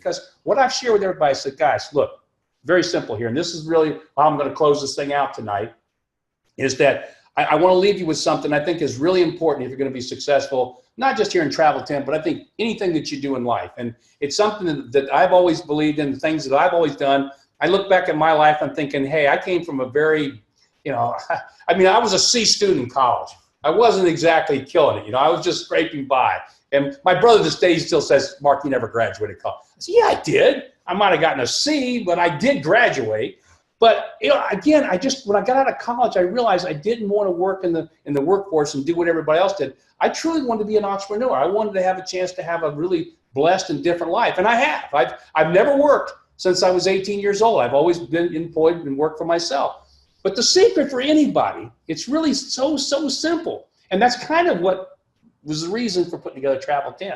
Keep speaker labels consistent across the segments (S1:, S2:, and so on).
S1: because what I've shared with everybody, I said, guys, look, very simple here, and this is really how I'm going to close this thing out tonight, is that I want to leave you with something I think is really important if you're going to be successful, not just here in Travel 10, but I think anything that you do in life. And it's something that I've always believed in, things that I've always done. I look back at my life, I'm thinking, hey, I came from a very, I mean, I was a C student in college. I wasn't exactly killing it. I was just scraping by. And my brother to this day still says, Mark, you never graduated college. I said, yeah, I did. I might have gotten a C, but I did graduate. But again, when I got out of college, I realized I didn't want to work in the workforce and do what everybody else did. I truly wanted to be an entrepreneur. I wanted to have a chance to have a really blessed and different life, and I have. I've never worked since I was 18 years old. I've always been employed and worked for myself. But the secret for anybody, it's really so simple, and that's kind of what was the reason for putting together Travel 10.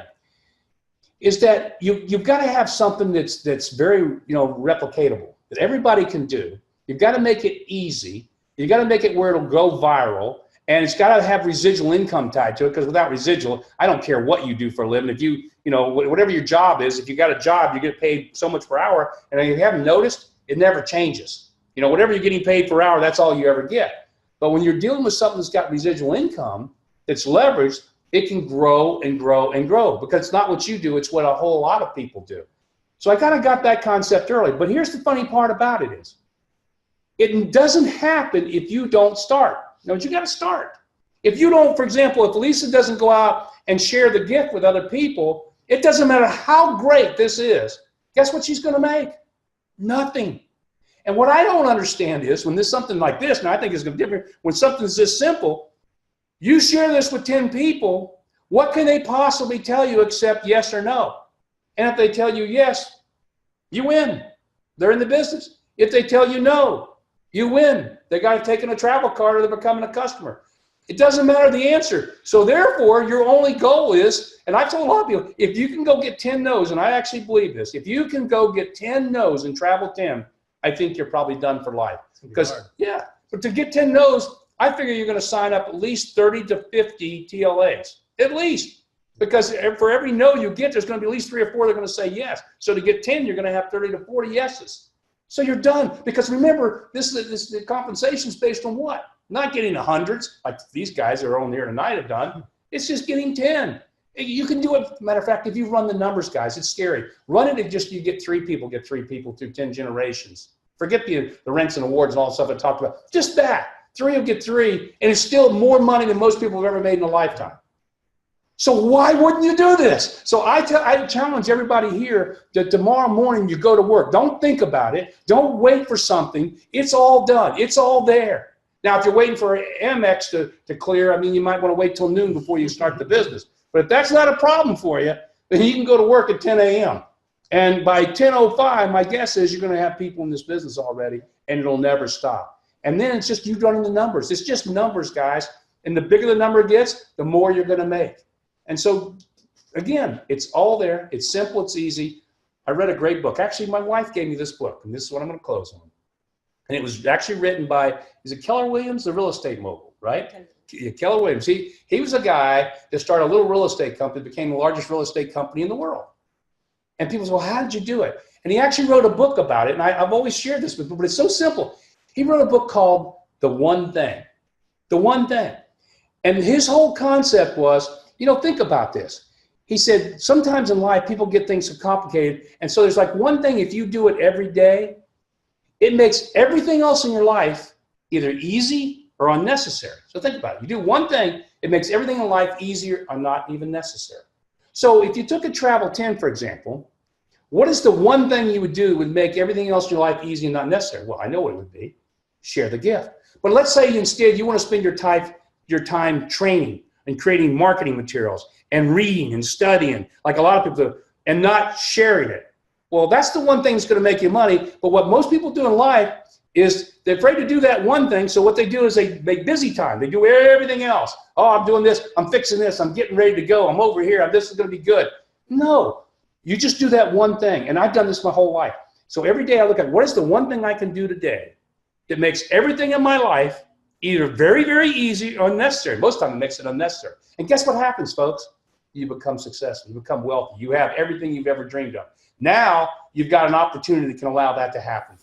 S1: Is that you've got to have something that's very replicatable, that everybody can do. You've got to make it easy. You've got to make it where it'll go viral, and it's got to have residual income tied to it, because without residual, I don't care what you do for a living. If whatever your job is, if you got a job, you get paid so much per hour, and if you haven't noticed, it never changes. Whatever you're getting paid per hour, that's all you ever get. But when you're dealing with something that's got residual income, that's leveraged, it can grow and grow and grow, because it's not what you do, it's what a whole lot of people do. So I kind of got that concept early. But here's the funny part about it is, it doesn't happen if you don't start. You got to start. If you don't, for example, if Lisa doesn't go out and share the gift with other people, it doesn't matter how great this is. Guess what she's going to make? Nothing. And what I don't understand is when there's something like this, and I think it's going to be different, when something's this simple, you share this with 10 people, what can they possibly tell you except yes or no? And if they tell you yes, you win. They're in the business. If they tell you no, you win. They got taken a travel card or they're becoming a customer. It doesn't matter the answer. So therefore, your only goal is, and I've told a lot of people, if you can go get 10 no's, and I actually believe this, if you can go get 10 no's in Travel 10, I think you're probably done for life. Because, yeah, but to get 10 no's, I figure you're going to sign up at least 30 to 50 TLAs, at least. Because for every no you get, there's going to be at least 3 or 4 that are going to say yes. So to get 10, you're going to have 30 to 40 yeses. So you're done. Because remember, the compensation is based on what? Not getting the hundreds, like these guys that are on here tonight have done. It's just getting 10. You can do it. Matter of fact, if you run the numbers, guys, it's scary. Run it if just you get 3 people through 10 generations. Forget the rents and awards and all the stuff I talked about. Just that. 3 will get 3, and it's still more money than most people have ever made in a lifetime. So why wouldn't you do this? So I challenge everybody here that tomorrow morning you go to work. Don't think about it. Don't wait for something. It's all done. It's all there. Now, if you're waiting for Amex to clear, I mean, you might want to wait till noon before you start the business. But if that's not a problem for you, then you can go to work at 10 a.m. And by 10:05, my guess is you're going to have people in this business already, and it'll never stop. And then it's just you running the numbers. It's just numbers, guys. And the bigger the number gets, the more you're going to make. And so, again, it's all there. It's simple. It's easy. I read a great book. Actually, my wife gave me this book, and this is what I'm going to close on. And it was actually written by, is it Keller Williams, the real estate mogul, right? Okay. Keller Williams. He was a guy that started a little real estate company, became the largest real estate company in the world. And people say, well, how did you do it? And he actually wrote a book about it, and I've always shared this with people, but it's so simple. He wrote a book called The One Thing. The One Thing. And his whole concept was, think about this. He said, sometimes in life, people get things so complicated. And so there's like one thing, if you do it every day, it makes everything else in your life either easy or unnecessary. So think about it. You do one thing, it makes everything in life easier or not even necessary. So if you took a Travel 10, for example, what is the one thing you would do that would make everything else in your life easy and not necessary? Well, I know what it would be. Share the gift. But let's say instead you want to spend your time training and creating marketing materials and reading and studying, like a lot of people do, and not sharing it. Well, that's the one thing that's going to make you money. But what most people do in life is they're afraid to do that one thing. So what they do is they make busy time. They do everything else. Oh, I'm doing this. I'm fixing this. I'm getting ready to go. I'm over here. This is going to be good. No, you just do that one thing. And I've done this my whole life. So every day I look at what is the one thing I can do today that makes everything in my life either very, very easy or unnecessary. Most of the time it makes it unnecessary. And guess what happens, folks? You become successful. You become wealthy. You have everything you've ever dreamed of. Now you've got an opportunity that can allow that to happen.